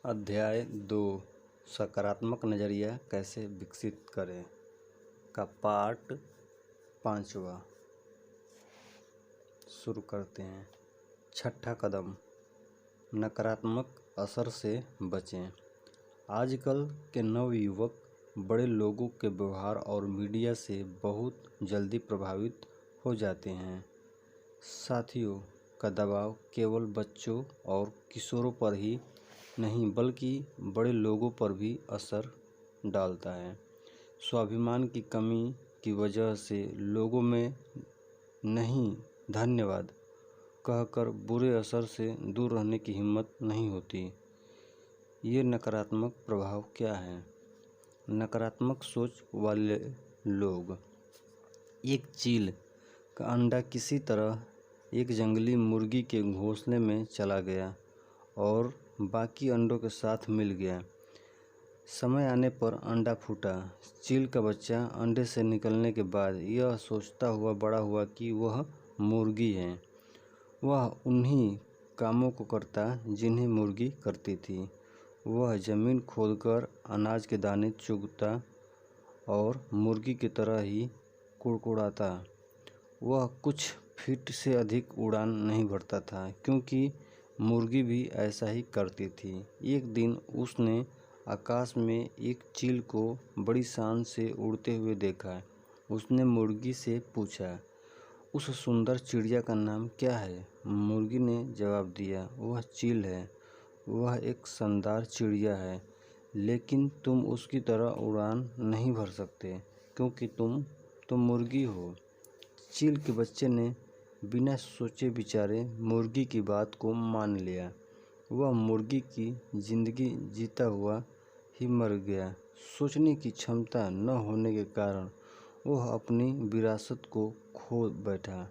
अध्याय 2 सकारात्मक नज़रिया कैसे विकसित करें का पार्ट 5वां शुरू करते हैं। छठा कदम, नकारात्मक असर से बचें। आजकल के नवयुवक बड़े लोगों के व्यवहार और मीडिया से बहुत जल्दी प्रभावित हो जाते हैं। साथियों का दबाव केवल बच्चों और किशोरों पर ही नहीं बल्कि बड़े लोगों पर भी असर डालता है। स्वाभिमान की कमी की वजह से लोगों में नहीं धन्यवाद कहकर बुरे असर से दूर रहने की हिम्मत नहीं होती। ये नकारात्मक प्रभाव क्या है? नकारात्मक सोच वाले लोग। एक चील का अंडा किसी तरह एक जंगली मुर्गी के घोंसले में चला गया और बाकी अंडों के साथ मिल गया। समय आने पर अंडा फूटा। चील का बच्चा अंडे से निकलने के बाद यह सोचता हुआ बड़ा हुआ कि वह मुर्गी है। वह उन्हीं कामों को करता जिन्हें मुर्गी करती थी। वह ज़मीन खोदकर अनाज के दाने चुगता और मुर्गी की तरह ही कुड़कुड़ाता। वह कुछ फीट से अधिक उड़ान नहीं भरता था क्योंकि मुर्गी भी ऐसा ही करती थी। एक दिन उसने आकाश में एक चील को बड़ी शान से उड़ते हुए देखा। उसने मुर्गी से पूछा, उस सुंदर चिड़िया का नाम क्या है? मुर्गी ने जवाब दिया, वह चील है। वह एक शानदार चिड़िया है, लेकिन तुम उसकी तरह उड़ान नहीं भर सकते क्योंकि तुम मुर्गी हो। चील के बच्चे ने बिना सोचे विचारे मुर्गी की बात को मान लिया। वह मुर्गी की जिंदगी जीता हुआ ही मर गया। सोचने की क्षमता न होने के कारण वह अपनी विरासत को खो बैठा।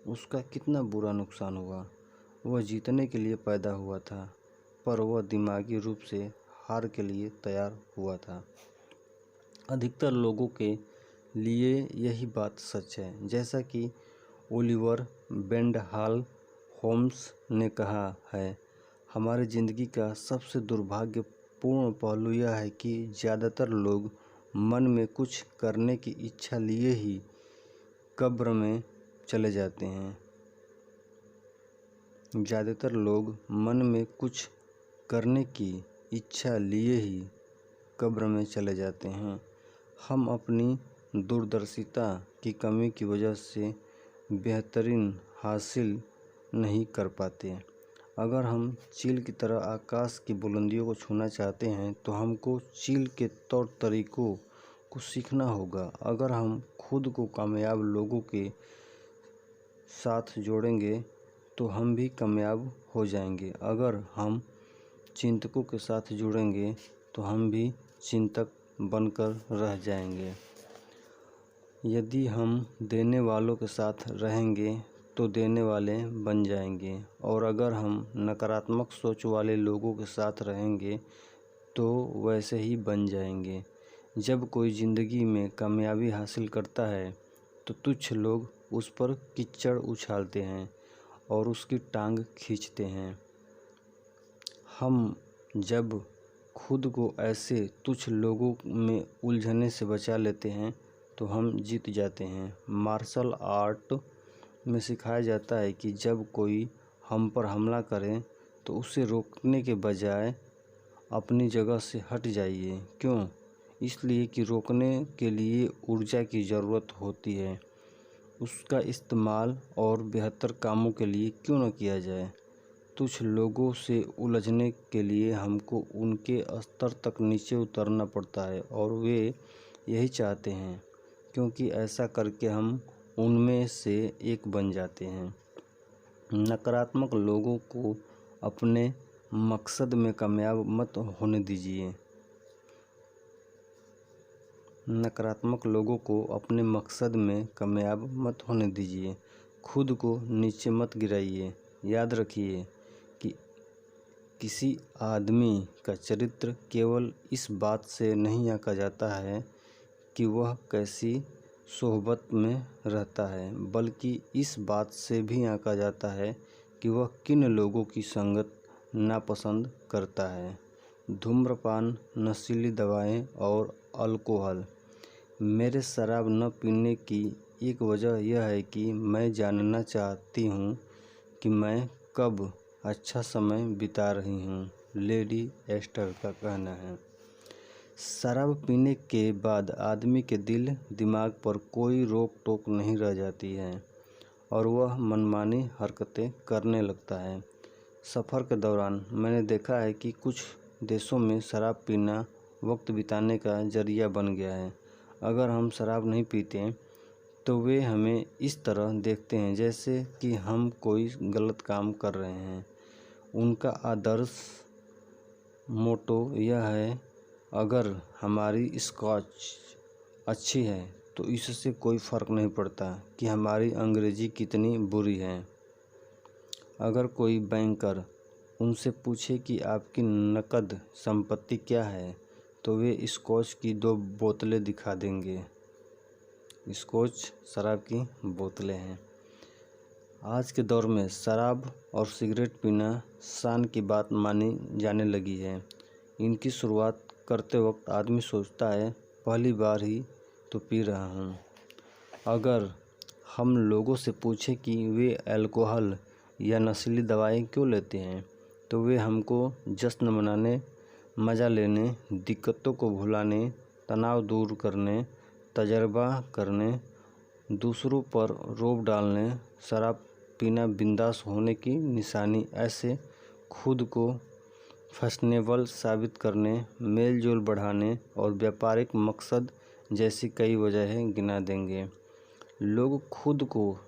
उसका कितना बुरा नुकसान हुआ। वह जीतने के लिए पैदा हुआ था, पर वह दिमागी रूप से हार के लिए तैयार हुआ था। अधिकतर लोगों के लिए यही बात सच है। जैसा कि ओलिवर वेंडहाल होम्स ने कहा है, हमारी ज़िंदगी का सबसे दुर्भाग्यपूर्ण पहलू यह है कि ज़्यादातर लोग मन में कुछ करने की इच्छा लिए ही कब्र में चले जाते हैं। ज़्यादातर लोग मन में कुछ करने की इच्छा लिए ही कब्र में चले जाते हैं। हम अपनी दूरदर्शिता की कमी की वजह से बेहतरीन हासिल नहीं कर पाते। अगर हम चील की तरह आकाश की बुलंदियों को छूना चाहते हैं तो हमको चील के तौर तरीकों को सीखना होगा। अगर हम खुद को कामयाब लोगों के साथ जोड़ेंगे तो हम भी कामयाब हो जाएंगे। अगर हम चिंतकों के साथ जुड़ेंगे तो हम भी चिंतक बनकर रह जाएंगे। यदि हम देने वालों के साथ रहेंगे तो देने वाले बन जाएंगे, और अगर हम नकारात्मक सोच वाले लोगों के साथ रहेंगे तो वैसे ही बन जाएंगे। जब कोई ज़िंदगी में कामयाबी हासिल करता है तो तुच्छ लोग उस पर कीचड़ उछालते हैं और उसकी टांग खींचते हैं। हम जब खुद को ऐसे तुच्छ लोगों में उलझने से बचा लेते हैं तो हम जीत जाते हैं। मार्शल आर्ट में सिखाया जाता है कि जब कोई हम पर हमला करे तो उसे रोकने के बजाय अपनी जगह से हट जाइए। क्यों? इसलिए कि रोकने के लिए ऊर्जा की ज़रूरत होती है। उसका इस्तेमाल और बेहतर कामों के लिए क्यों न किया जाए। कुछ लोगों से उलझने के लिए हमको उनके स्तर तक नीचे उतरना पड़ता है और वे यही चाहते हैं, क्योंकि ऐसा करके हम उनमें से एक बन जाते हैं। नकारात्मक लोगों को अपने मकसद में कामयाब मत होने दीजिए। नकारात्मक लोगों को अपने मकसद में कामयाब मत होने दीजिए। खुद को नीचे मत गिराइए। याद रखिए कि किसी आदमी का चरित्र केवल इस बात से नहीं आंका जाता है कि वह कैसी सोहबत में रहता है, बल्कि इस बात से भी आंका जाता है कि वह किन लोगों की संगत नापसंद करता है। धूम्रपान, नशीली दवाएं और अल्कोहल। मेरे शराब न पीने की एक वजह यह है कि मैं जानना चाहती हूँ कि मैं कब अच्छा समय बिता रही हूँ, लेडी एस्टर का कहना है। शराब पीने के बाद आदमी के दिल दिमाग पर कोई रोक टोक नहीं रह जाती है और वह मनमानी हरकतें करने लगता है। सफ़र के दौरान मैंने देखा है कि कुछ देशों में शराब पीना वक्त बिताने का जरिया बन गया है। अगर हम शराब नहीं पीते तो वे हमें इस तरह देखते हैं जैसे कि हम कोई गलत काम कर रहे हैं। उनका आदर्श मोटो यह है, अगर हमारी स्कॉच अच्छी है तो इससे कोई फ़र्क नहीं पड़ता कि हमारी अंग्रेज़ी कितनी बुरी है। अगर कोई बैंकर उनसे पूछे कि आपकी नकद संपत्ति क्या है तो वे स्कॉच की 2 बोतलें दिखा देंगे। स्कॉच शराब की बोतलें हैं। आज के दौर में शराब और सिगरेट पीना शान की बात मानी जाने लगी है। इनकी शुरुआत करते वक्त आदमी सोचता है पहली बार ही तो पी रहा हूँ। अगर हम लोगों से पूछें कि वे अल्कोहल या नशीली दवाएं क्यों लेते हैं तो वे हमको जश्न मनाने, मज़ा लेने, दिक्कतों को भुलाने, तनाव दूर करने, तजर्बा करने, दूसरों पर रोब डालने, शराब पीना बिंदास होने की निशानी, ऐसे खुद को फैशनेबल साबित करने, मेल जोल बढ़ाने और व्यापारिक मकसद जैसी कई वजहें गिना देंगे। लोग खुद को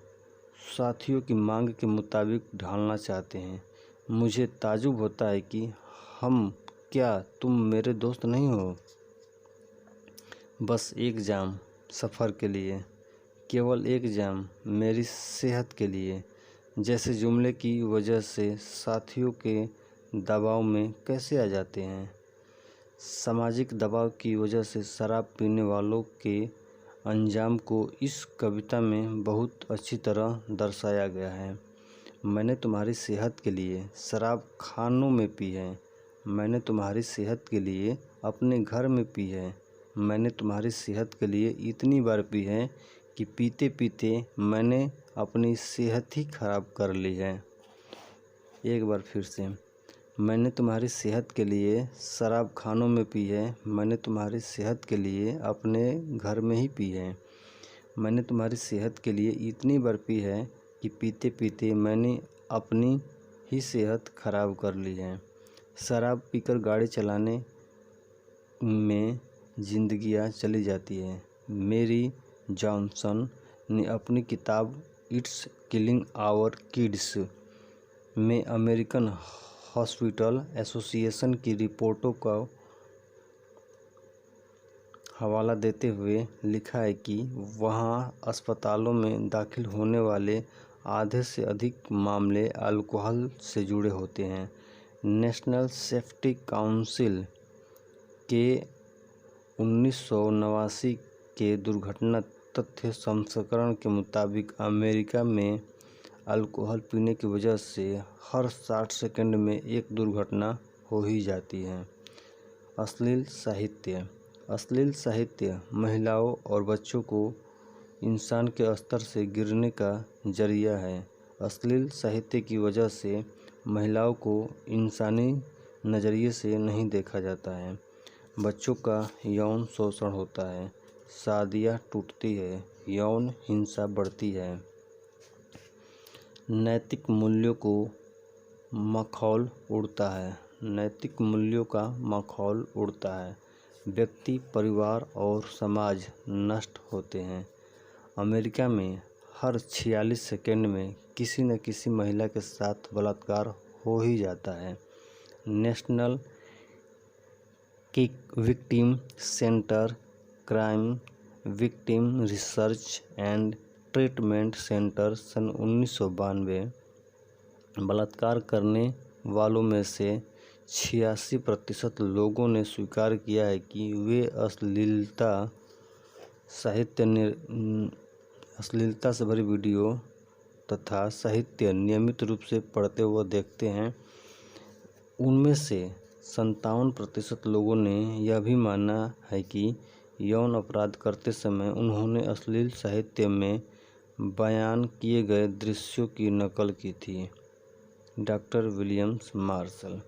साथियों की मांग के मुताबिक ढालना चाहते हैं। मुझे ताज्जुब होता है कि क्या तुम मेरे दोस्त नहीं हो? बस एक जाम सफ़र के लिए, केवल एक जाम मेरी सेहत के लिए जैसे जुमले की वजह से साथियों के दबाव में कैसे आ जाते हैं। सामाजिक दबाव की वजह से शराब पीने वालों के अंजाम को इस कविता में बहुत अच्छी तरह दर्शाया गया है। मैंने तुम्हारी सेहत के लिए शराब खानों में पी है, मैंने तुम्हारी सेहत के लिए अपने घर में पी है, मैंने तुम्हारी सेहत के लिए इतनी बार पी है कि पीते पीते मैंने अपनी सेहत ही खराब कर ली है। एक बार फिर से, मैंने तुम्हारी सेहत के लिए शराब खानों में पी है, मैंने तुम्हारी सेहत के लिए अपने घर में ही पी है, मैंने तुम्हारी सेहत के लिए इतनी बार पी है कि पीते पीते मैंने अपनी ही सेहत खराब कर ली है। शराब पीकर गाड़ी चलाने में जिंदगियां चली जाती है। मेरी जॉनसन ने अपनी किताब इट्स किलिंग आवर किड्स में अमेरिकन हॉस्पिटल एसोसिएशन की रिपोर्टों का हवाला देते हुए लिखा है कि वहाँ अस्पतालों में दाखिल होने वाले आधे से अधिक मामले अल्कोहल से जुड़े होते हैं। नेशनल सेफ्टी काउंसिल के 1989 के दुर्घटना तथ्य संस्करण के मुताबिक अमेरिका में अल्कोहल पीने की वजह से हर 60 सेकंड में एक दुर्घटना हो ही जाती है। अश्लील साहित्य महिलाओं और बच्चों को इंसान के स्तर से गिरने का जरिया है। अश्लील साहित्य की वजह से महिलाओं को इंसानी नज़रिए से नहीं देखा जाता है। बच्चों का यौन शोषण होता है, शादियाँ टूटती है, यौन हिंसा बढ़ती है। नैतिक मूल्यों का मखौल उड़ता है। व्यक्ति, परिवार और समाज नष्ट होते हैं। अमेरिका में हर 46 सेकंड में किसी न किसी महिला के साथ बलात्कार हो ही जाता है। National victim center, crime victim research and treatment center सन 1992 बलात्कार करने वालों में से 86% लोगों ने स्वीकार किया है कि वे अश्लीलता से भरी वीडियो तथा साहित्य नियमित रूप से पढ़ते व देखते हैं। उनमें से 57% लोगों ने यह भी माना है कि यौन अपराध करते समय उन्होंने अश्लील साहित्य में बयान किए गए दृश्यों की नकल की थी। Doctor Williams Marshall.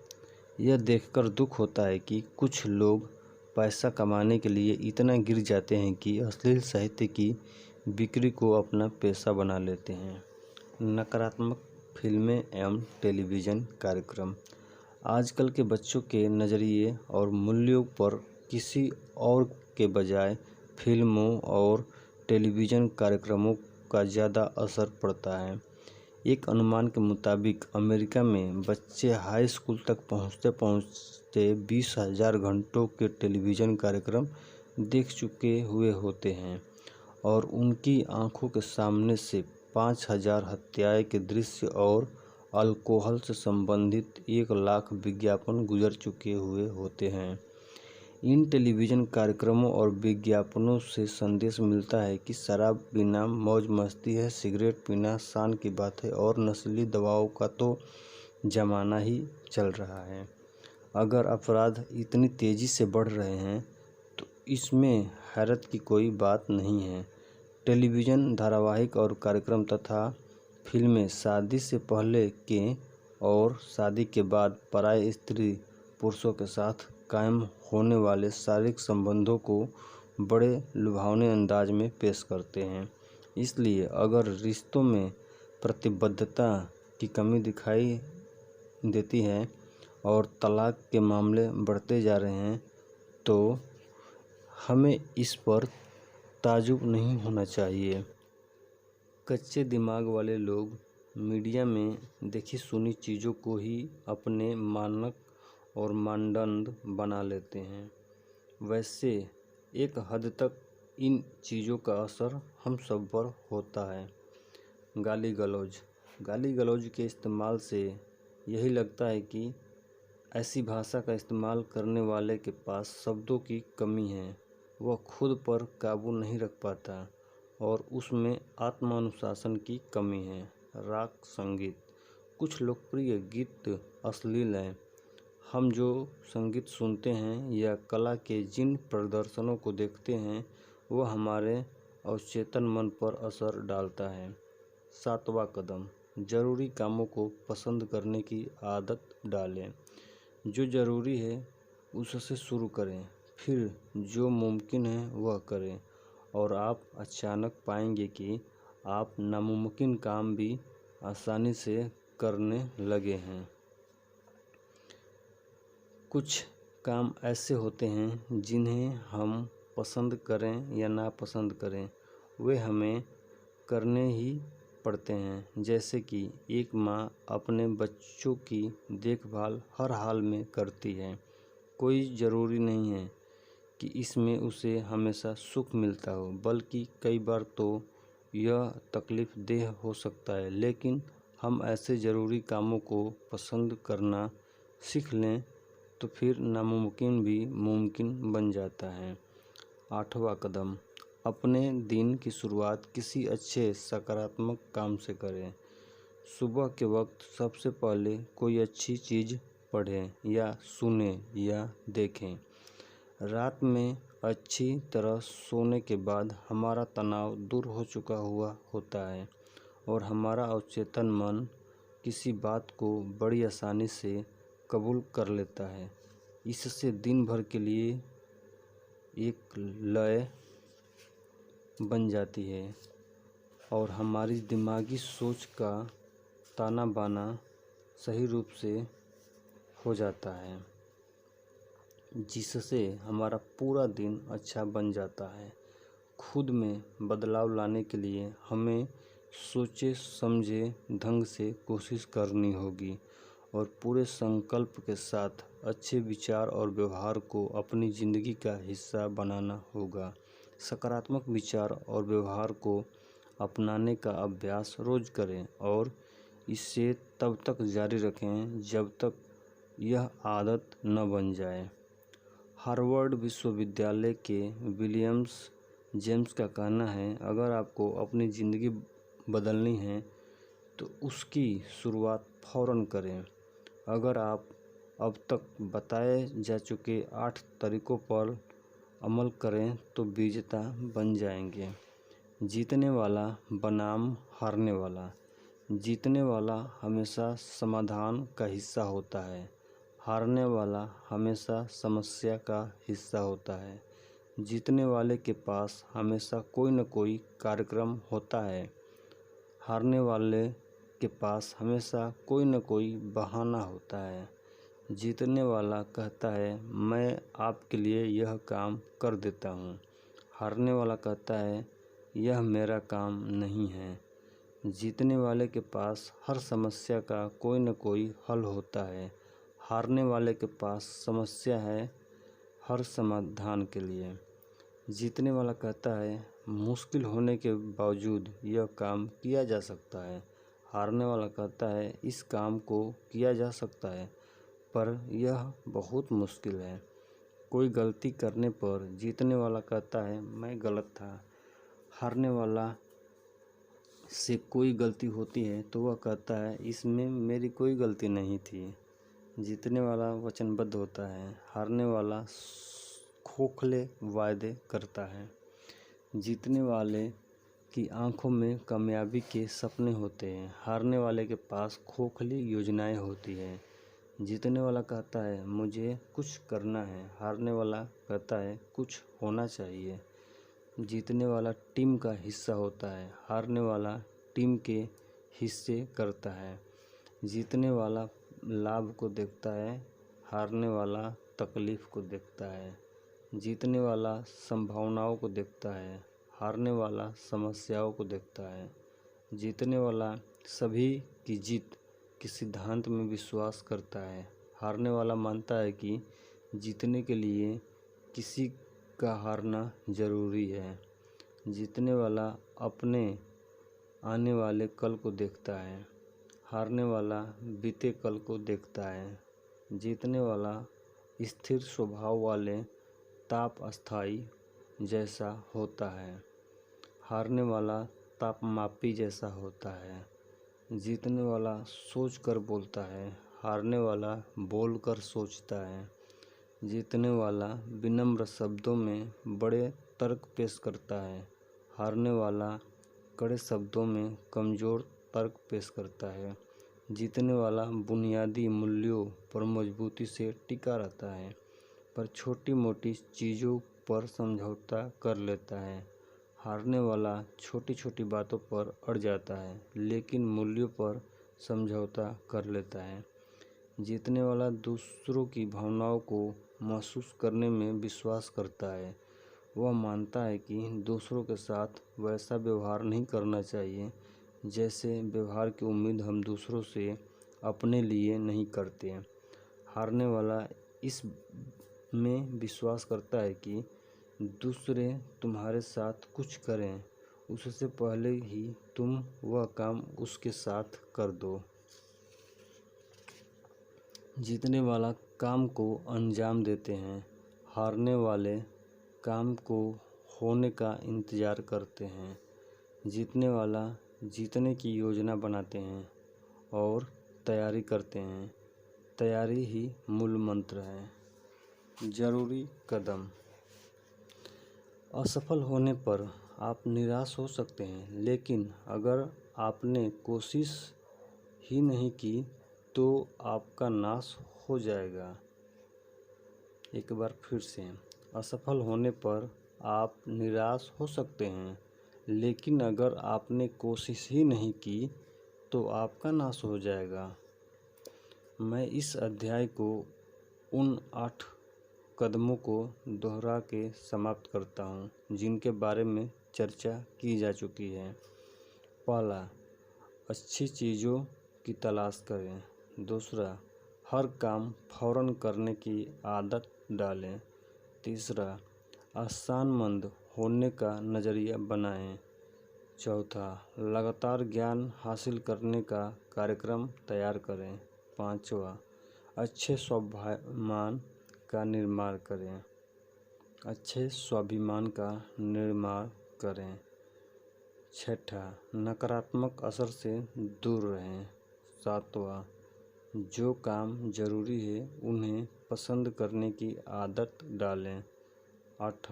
यह देखकर दुख होता है कि कुछ लोग पैसा कमाने के लिए इतना गिर जाते हैं कि अश्लील साहित्य की बिक्री को अपना पेशा बना लेते हैं। नकारात्मक फिल्में एवं टेलीविज़न कार्यक्रम। आजकल के बच्चों के नज़रिए और मूल्यों पर किसी और के बजाय फिल्मों और टेलीविज़न कार्यक्रमों का ज़्यादा असर पड़ता है। एक अनुमान के मुताबिक अमेरिका में बच्चे हाई स्कूल तक पहुंचते पहुंचते 20,000 घंटों के टेलीविज़न कार्यक्रम देख चुके हुए होते हैं और उनकी आंखों के सामने से 5,000 हत्याएं के दृश्य और अल्कोहल से संबंधित 1 लाख विज्ञापन गुजर चुके हुए होते हैं। इन टेलीविज़न कार्यक्रमों और विज्ञापनों से संदेश मिलता है कि शराब पीना मौज मस्ती है, सिगरेट पीना शान की बात है और नशीली दवाओं का तो जमाना ही चल रहा है। अगर अपराध इतनी तेज़ी से बढ़ रहे हैं तो इसमें हैरत की कोई बात नहीं है। टेलीविज़न धारावाहिक और कार्यक्रम तथा फिल्में शादी से पहले के और शादी के बाद पराये स्त्री पुरुषों के साथ कायम होने वाले शारीरिक संबंधों को बड़े लुभावने अंदाज में पेश करते हैं। इसलिए अगर रिश्तों में प्रतिबद्धता की कमी दिखाई देती है और तलाक के मामले बढ़ते जा रहे हैं तो हमें इस पर ताज्जुब नहीं होना चाहिए। कच्चे दिमाग वाले लोग मीडिया में देखी सुनी चीज़ों को ही अपने मानक और मानदंड बना लेते हैं। वैसे एक हद तक इन चीज़ों का असर हम सब पर होता है। गाली गलौज के इस्तेमाल से यही लगता है कि ऐसी भाषा का इस्तेमाल करने वाले के पास शब्दों की कमी है, वह खुद पर काबू नहीं रख पाता और उसमें आत्मानुशासन की कमी है। रॉक संगीत। कुछ लोकप्रिय गीत अश्लील हैं। हम जो संगीत सुनते हैं या कला के जिन प्रदर्शनों को देखते हैं वह हमारे अवचेतन मन पर असर डालता है। 7वां कदम, ज़रूरी कामों को पसंद करने की आदत डालें। जो ज़रूरी है उससे शुरू करें, फिर जो मुमकिन है वह करें और आप अचानक पाएंगे कि आप नामुमकिन काम भी आसानी से करने लगे हैं। कुछ काम ऐसे होते हैं जिन्हें हम पसंद करें या नापसंद करें, वे हमें करने ही पड़ते हैं। जैसे कि एक माँ अपने बच्चों की देखभाल हर हाल में करती है। कोई ज़रूरी नहीं है कि इसमें उसे हमेशा सुख मिलता हो, बल्कि कई बार तो यह तकलीफ देह हो सकता है। लेकिन हम ऐसे ज़रूरी कामों को पसंद करना सीख लें तो फिर नामुमकिन भी मुमकिन बन जाता है। 8वां कदम, अपने दिन की शुरुआत किसी अच्छे सकारात्मक काम से करें। सुबह के वक्त सबसे पहले कोई अच्छी चीज़ पढ़ें या सुनें या देखें। रात में अच्छी तरह सोने के बाद हमारा तनाव दूर हो चुका हुआ होता है और हमारा अवचेतन मन किसी बात को बड़ी आसानी से कबूल कर लेता है। इससे दिन भर के लिए एक लय बन जाती है और हमारी दिमागी सोच का ताना बाना सही रूप से हो जाता है, जिससे हमारा पूरा दिन अच्छा बन जाता है। खुद में बदलाव लाने के लिए हमें सोचे समझे ढंग से कोशिश करनी होगी और पूरे संकल्प के साथ अच्छे विचार और व्यवहार को अपनी ज़िंदगी का हिस्सा बनाना होगा। सकारात्मक विचार और व्यवहार को अपनाने का अभ्यास रोज़ करें और इसे तब तक जारी रखें जब तक यह आदत न बन जाए। हार्वर्ड विश्वविद्यालय के विलियम्स जेम्स का कहना है, अगर आपको अपनी ज़िंदगी बदलनी है तो उसकी शुरुआत फ़ौरन करें। अगर आप अब तक बताए जा चुके 8 तरीकों पर अमल करें तो विजेता बन जाएंगे। जीतने वाला बनाम हारने वाला। जीतने वाला हमेशा समाधान का हिस्सा होता है, हारने वाला हमेशा समस्या का हिस्सा होता है। जीतने वाले के पास हमेशा कोई न कोई कार्यक्रम होता है, हारने वाले के पास हमेशा कोई न कोई बहाना होता है। जीतने वाला कहता है मैं आपके लिए यह काम कर देता हूँ, हारने वाला कहता है यह मेरा काम नहीं है। जीतने वाले के पास हर समस्या का कोई न कोई हल होता है, हारने वाले के पास समस्या है हर समाधान के लिए। जीतने वाला कहता है मुश्किल होने के बावजूद यह काम किया जा सकता है, हारने वाला कहता है इस काम को किया जा सकता है पर यह बहुत मुश्किल है। कोई गलती करने पर जीतने वाला कहता है मैं गलत था, हारने वाला से कोई गलती होती है तो वह कहता है इसमें मेरी कोई गलती नहीं थी। जीतने वाला वचनबद्ध होता है, हारने वाला खोखले वायदे करता है। जीतने वाले की आंखों में कामयाबी के सपने होते हैं, हारने वाले के पास खोखली योजनाएं होती हैं। जीतने वाला कहता है मुझे कुछ करना है, हारने वाला कहता है कुछ होना चाहिए। जीतने वाला टीम का हिस्सा होता है, हारने वाला टीम के हिस्से करता है। जीतने वाला लाभ को देखता है, हारने वाला तकलीफ को देखता है। जीतने वाला संभावनाओं को देखता है, हारने वाला समस्याओं को देखता है। जीतने वाला सभी की जीत के सिद्धांत में विश्वास करता है, हारने वाला मानता है कि जीतने के लिए किसी का हारना जरूरी है। जीतने वाला अपने आने वाले कल को देखता है, हारने वाला बीते कल को देखता है। जीतने वाला स्थिर स्वभाव वाले ताप अस्थाई जैसा होता है, हारने वाला तापमापी जैसा होता है। जीतने वाला सोच कर बोलता है, हारने वाला बोल कर सोचता है। जीतने वाला विनम्र शब्दों में बड़े तर्क पेश करता है, हारने वाला कड़े शब्दों में कमज़ोर तर्क पेश करता है। जीतने वाला बुनियादी मूल्यों पर मजबूती से टिका रहता है पर छोटी मोटी चीज़ों पर समझौता कर लेता है। हारने वाला छोटी छोटी बातों पर अड़ जाता है लेकिन मूल्यों पर समझौता कर लेता है। जीतने वाला दूसरों की भावनाओं को महसूस करने में विश्वास करता है। वह मानता है कि दूसरों के साथ वैसा व्यवहार नहीं करना चाहिए जैसे व्यवहार की उम्मीद हम दूसरों से अपने लिए नहीं करते। हारने वाला इस में विश्वास करता है कि दूसरे तुम्हारे साथ कुछ करें उससे पहले ही तुम वह काम उसके साथ कर दो। जीतने वाला काम को अंजाम देते हैं, हारने वाले काम को होने का इंतज़ार करते हैं। जीतने वाला जीतने की योजना बनाते हैं और तैयारी करते हैं, तैयारी ही मूल मंत्र है। जरूरी कदम। असफल होने पर आप निराश हो सकते हैं लेकिन अगर आपने कोशिश ही नहीं की तो आपका नाश हो जाएगा। एक बार फिर से, असफल होने पर आप निराश हो सकते हैं लेकिन अगर आपने कोशिश ही नहीं की तो आपका नाश हो जाएगा। मैं इस अध्याय को उन 8 कदमों को दोहरा के समाप्त करता हूँ जिनके बारे में चर्चा की जा चुकी है। पहला, अच्छी चीज़ों की तलाश करें। दूसरा, हर काम फौरन करने की आदत डालें। तीसरा, आसानमंद होने का नज़रिया बनाएं। चौथा, लगातार ज्ञान हासिल करने का कार्यक्रम तैयार करें। पाँचवा, अच्छे स्वाभिमान का निर्माण करें। अच्छे स्वाभिमान का निर्माण करें। छठा, नकारात्मक असर से दूर रहें। सातवां, जो काम ज़रूरी है उन्हें पसंद करने की आदत डालें। 8.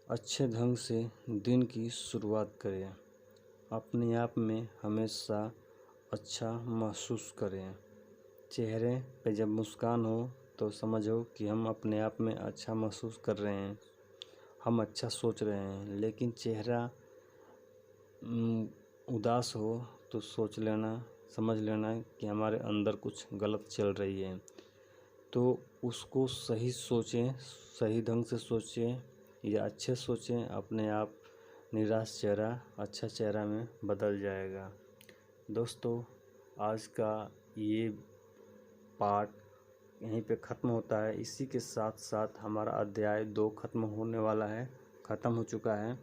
अच्छे ढंग से दिन की शुरुआत करें। अपने आप में हमेशा अच्छा महसूस करें। चेहरे पे जब मुस्कान हो तो समझो कि हम अपने आप में अच्छा महसूस कर रहे हैं, हम अच्छा सोच रहे हैं। लेकिन चेहरा उदास हो तो सोच लेना, समझ लेना कि हमारे अंदर कुछ गलत चल रही है। तो उसको सही सोचें, सही ढंग से सोचें या अच्छे सोचें। अपने आप निराश चेहरा अच्छा चेहरा में बदल जाएगा। दोस्तों, आज का ये पार्ट यहीं पे ख़त्म होता है। इसी के साथ साथ हमारा अध्याय 2 ख़त्म होने वाला है, ख़त्म हो चुका है।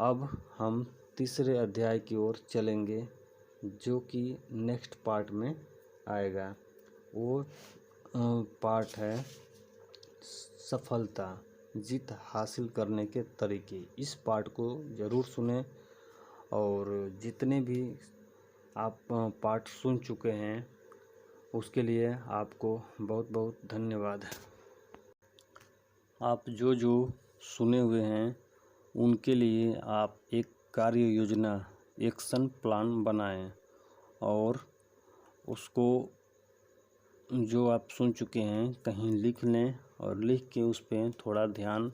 अब हम तीसरे अध्याय की ओर चलेंगे, जो कि नेक्स्ट पार्ट में आएगा। वो पार्ट है सफलता, जीत हासिल करने के तरीके। इस पार्ट को ज़रूर सुनें और जितने भी आप पार्ट सुन चुके हैं उसके लिए आपको बहुत बहुत धन्यवाद। आप जो जो सुने हुए हैं उनके लिए आप एक कार्य योजना, एक्शन प्लान बनाएं और उसको जो आप सुन चुके हैं कहीं लिख लें और लिख के उस पर थोड़ा ध्यान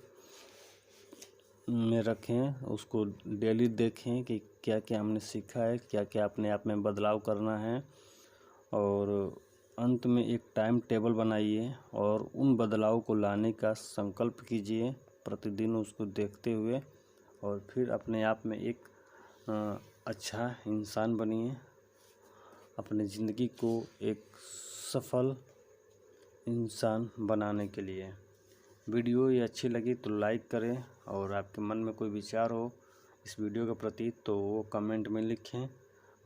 में रखें। उसको डेली देखें कि क्या क्या हमने सीखा है, क्या क्या अपने आप में बदलाव करना है। और अंत में एक टाइम टेबल बनाइए और उन बदलाव को लाने का संकल्प कीजिए प्रतिदिन उसको देखते हुए। और फिर अपने आप में एक अच्छा इंसान बनिए। अपने ज़िंदगी को एक सफल इंसान बनाने के लिए। वीडियो ये अच्छी लगी तो लाइक करें और आपके मन में कोई विचार हो इस वीडियो के प्रति तो वो कमेंट में लिखें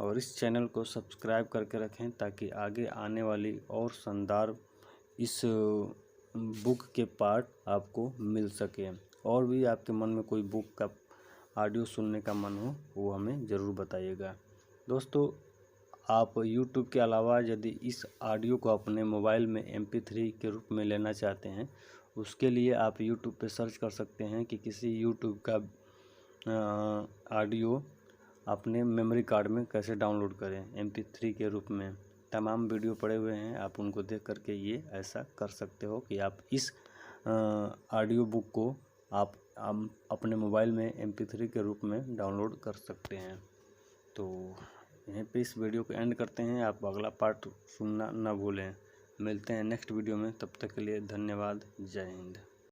और इस चैनल को सब्सक्राइब करके रखें ताकि आगे आने वाली और शानदार इस बुक के पार्ट आपको मिल सके। और भी आपके मन में कोई बुक का ऑडियो सुनने का मन हो वो हमें ज़रूर बताइएगा। दोस्तों, आप YouTube के अलावा यदि इस ऑडियो को अपने मोबाइल में MP3 के रूप में लेना चाहते हैं, उसके लिए आप YouTube पे सर्च कर सकते हैं कि किसी YouTube का ऑडियो अपने मेमोरी कार्ड में कैसे डाउनलोड करें MP3 के रूप में। तमाम वीडियो पड़े हुए हैं, आप उनको देख करके ये ऐसा कर सकते हो कि आप इस ऑडियो बुक को आप अपने मोबाइल में MP3 के रूप में डाउनलोड कर सकते हैं। तो यहीं पे इस वीडियो को एंड करते हैं। आप अगला पार्ट सुनना ना भूलें। मिलते हैं नेक्स्ट वीडियो में, तब तक के लिए धन्यवाद। जय हिंद।